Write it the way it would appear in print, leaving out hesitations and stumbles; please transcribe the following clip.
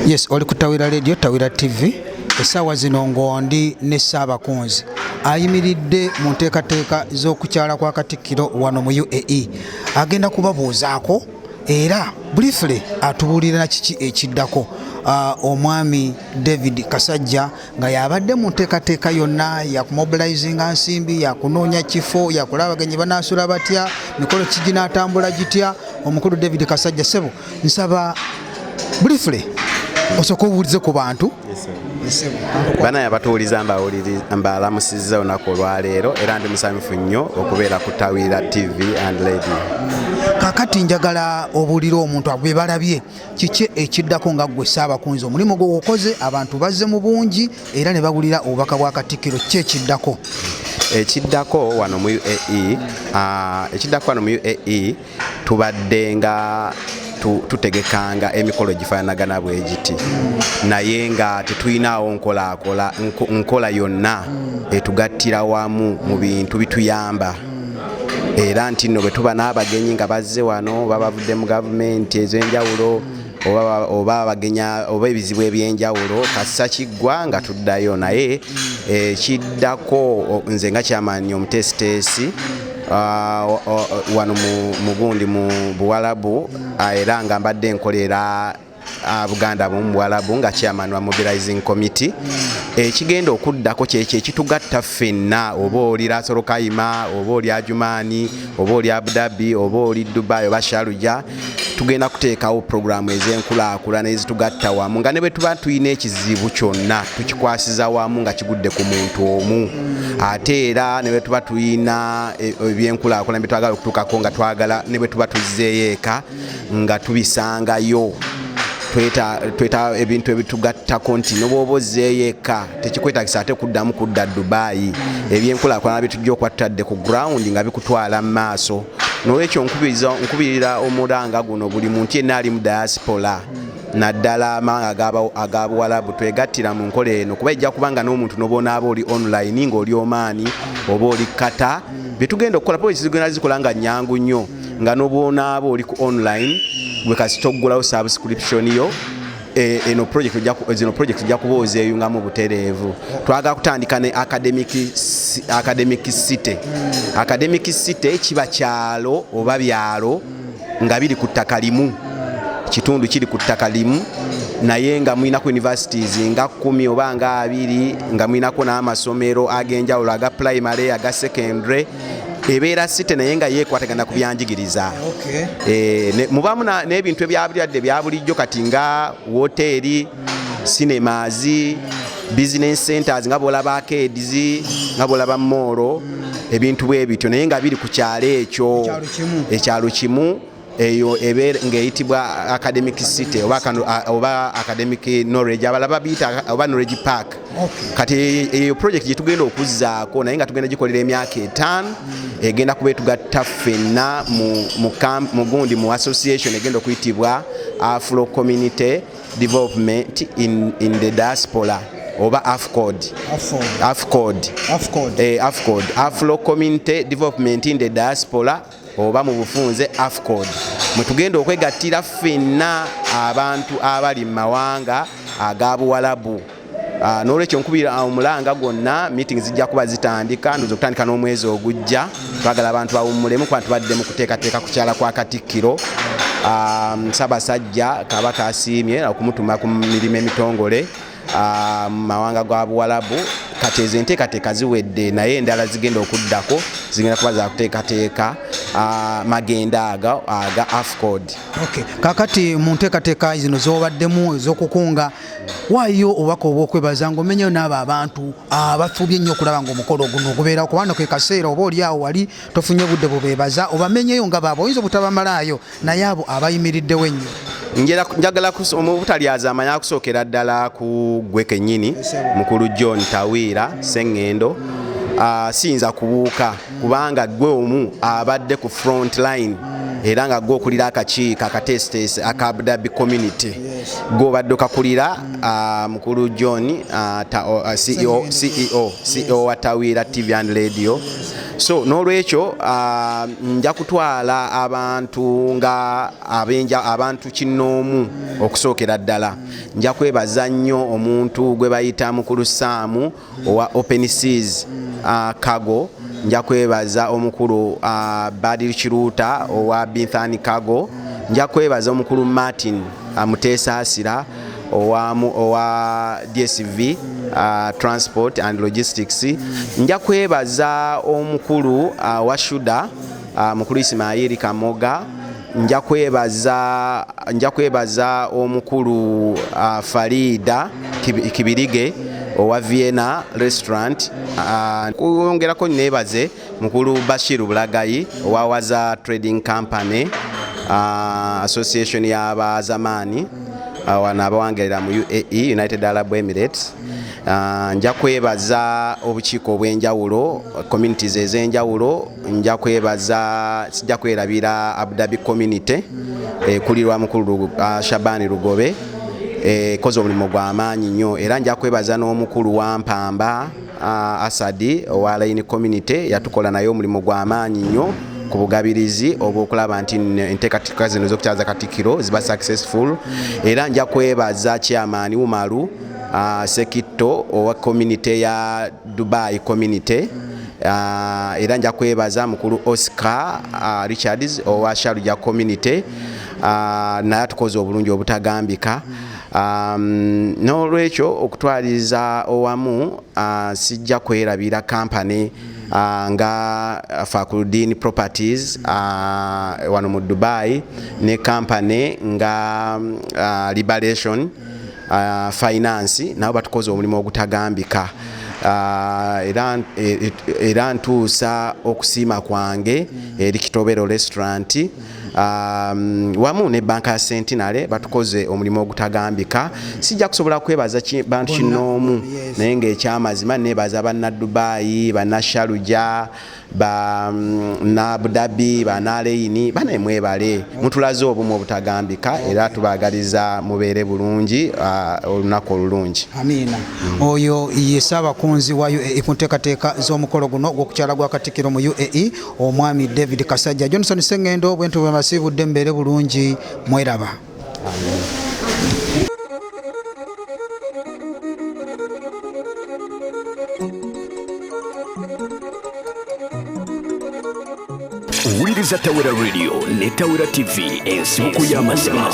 Yes, oli ku Tawira Radio, Tawira TV. Essaawa zino ngondi ne Ssaabakunzi ayimiridde mu nteekateeka z'okukyala kwa Katikkiro wano mu UAE. Agenda kubabuuzaako era briefly atubuulira kiki ekiddako. Omwami David Kasajja nga yabadde mu nteekateeka yonna ya kumobilizinga nsimbi, ya kunoonya kifo, ya kulaba abagenyi banaasula batya, mikolo kiginaatambula gitya. Omukulu David Kasajja sebo nsaba briefly osoko obuulize ku bantu. Bana yabatuuliza mbalamusizza olunaku olwaleero era ndi musanyufu nnyo okubeera ku Tawira TV and Radio. Kakati njagala obuulire omuntu agwe balabye kiki ekiddako nga ggwe Ssaabakunzi omulimu gwe okoze abantu bazze mu bungi era ne babulira obubaka bwa Katikkiro ki ekiddako? Ekiddako wano mu UAE tubadde nga tutegekanga emikolo gifaanagana bwe giti naye nga tetulinawo nkola yonna etugattira wamu mu bintu bituyamba era nti nno bwe tuba n'abagenyi nga bazze wano babavudde mu gavumenti ez'enjawulo oba abagenya oba ebizibu ebyenjawulo kassa kiggwa nga tuddayo naye kiddako nze nga kyamaanyi omutesiteesi wano mugundi mu Buwalabu era nga mbadde nkolera Buganda mu Buwalabu nga chairman wa mobilizing committee. Ekigenda okuddako kyekyo ekitugatta ffenna oba oli Lasolo Kayima oba oli Ajumaani oba oli Abu Dhabi oba oli Dubai oba Sharjah tugenda kuteekawo programu ez'enkulaakulana ezitugatta wamu nga ne bwe tuba tulina ekizibu kyonna tukikwasiza wamu nga kigudde ku muntu omu ate era ne bwe tuba tulina ebyenkulaakulana bye twagala okutuukako nga twagala ne bwe tuba tuzzeeyo eka nga tubisangayo tweta ebintu ebitugattako nti n'obwoba ozzeeyo eka tekikwetagisa ate kuddamu kudda Dubai ebyenkulaakulana bye tujja okuba tutadde ku ground nga bikutwala mu maaso. N'olwekyo nkubirira omulanga guno buli muntu yenna ali mu diaspora naddala amanga aga Buwalabu twegattira mu nkola eno kuba ejja kubanga n'omuntu n'obonaaba oli online ng'oli Omaani oba oli Qatar bye tugenda okukola poliisi zigenda zikola nga nnyangu nnyo nga n'obonaaba oli ku online gwe kasi toggulawo subscription yo zino project ojja kuba ozeeyungamu butereevu. Twagala kutandika ne academic city. Academic city kiba kyalo oba byalo nga biri ku ttaka limu, kitundu kiri ku ttaka limu naye nga mwinako universities nga 10 oba nga 2 nga mwinako n'amasomero ag'enjawulo aga primary aga secondary ebeera site naye nga yeekwatagana ku byanjigiriza. Mubamu n'ebintu ebyabulidde bya bulijjo kati nga woteeri, cinemas, business centers nga bwolaba arcades nga bwolaba mall ebintu bwe bityo naye nga biri ku kyalo ekyo ekyalo kimu eyo ebeera ng'eyitibwa academic city oba academic knowledge abalaba biyita oba knowledge park. Kati eyo project gye tugenda okuzzaako naye nga tugenda gikolera emyaka 5 egenda kuba etugatta ffenna mu gundi mu association egenda okuyitibwa Afro Community Development in the Diaspora oba AFCOD. Afro Community Development in the Diaspora oba mu bufunze AFCOD. Mwe tugenda okwegattira ffenna abantu abali mu mawanga aga Buwalabu. N'olwekyo nkubira omulanga gwonna meeting zijja kuba zitandika ndoza okutandika n'omwezi ogujja. Twagala abantu bawummulemu kuba tubadde mu kuteekateeka kukyala kwa Katikkiro. Ssaabasajja Kabaka asiimye okumutuma ku mirimu emitongole mu mawanga ga Buwalabu. Kati ezo enteekateeka ziwedde naye endala zigenda okuddako zigenda kuba za kuteekateeka magenda aga AFCOD. Kakati mu nteekateeka zino z'obaddemu ez'okukunga waayo obubaka obw'okwebaza ng'omenyeyo n'abo abantu abafubye ennyo okulaba ng'omukolo guno ogubeerawo kubanga ke kaseera oba oli awo wali tofunye budde bubeebaza obamenyeyo nga baabo oyinza obutabamalayo naye abo abayimiriddewo ennyo. Njagala omubutalyaza amanya akusookera ddala ku gwe kennyini mukulu John Tawira Sengendo. Siyinza kubuuka kubanga gwe omu abadde ku front line era nga gwe okulira akakiiko akatestes aka Abu Dhabi community gwe obadde okakulira mukulu John CEO wa Tawira TV and Radio so n'olwekyo nja kutwala abantu nga abantu kinoomu okusookera ddala. Nja kwebaza nnyo omuntu gwe bayita Mukulu Saamu owa Open Seas Cargo. Nja kwebaza omukulu Badiri Kiruuta owa Binthani Cargo. Nja kwebaza omukulu Martin Muteesa Asira owa DSV Transport and Logistics. Nja kwebaza omukulu wa Shuda mukulu Ismail Kamoga. Nja kwebaza omukulu Farida Kibirige owa Vienna Restaurant. Kuyongerako nebaze mukulu Bashiru Bulagayi owa Waza Trading Company Association y'abazamaani wana abawangerera mu UAE, United Arab Emirates. Nja kwebaza obukiiko obw'enjawulo, communities ez'enjawulo. Sijja kwerabira Abu Dhabi community kulirwa mukulu Shabani Lugobe koze omulimu gw'amaanyi nnyo. Era nja kwebaza n'omukulu wa Mpamba Asadi owa Line community, yatukola naye omulimu gw'amaanyi nnyo ku bugabirizi obw'okulaba nti enteekateeka zino ez'okukyaza Katikkiro ziba successful. Era nja kwebaza chairman Umaru Sekitto owa community ya Dubai community. Era nja kwebaza mukulu Oscar Richards owa Sharjah community. Naye tukoze obulungi obutagambika. N'olwekyo okutwaliza owamu sijja kwerabira company nga Fakhruddin Properties wano mu Dubai ne company nga Liberation Finance nabo batukoze omulimu ogutagambika. Era ntuusa okusiima kwange eri Kitobero Restaurant wamu ne banka ya Centenary batukoze omulimu ogutagambika. Sijja kusobola kwebaza bantu kinoomu naye ng'ekyamazima nebaza banna Dubai, banna Sharjah, banna Abu Dhabi, banna Alayini, bane mwebale mutulaze obumu obutagambika. Era tubagaliza mubeere bulungi olunaku olulungi. Amina. Oyo ye Ssaabakunzi wa UAE ku nteekateeka z'omukolo guno gw'okukyala gwa Katikkiro mu UAE omwami David Kasajja. Johnson Sengendo bwentu bwebasibudde mbeere bulungi mweraba. Wuliriza Tawera Radio ne Tawera TV ensibuko y'amazima.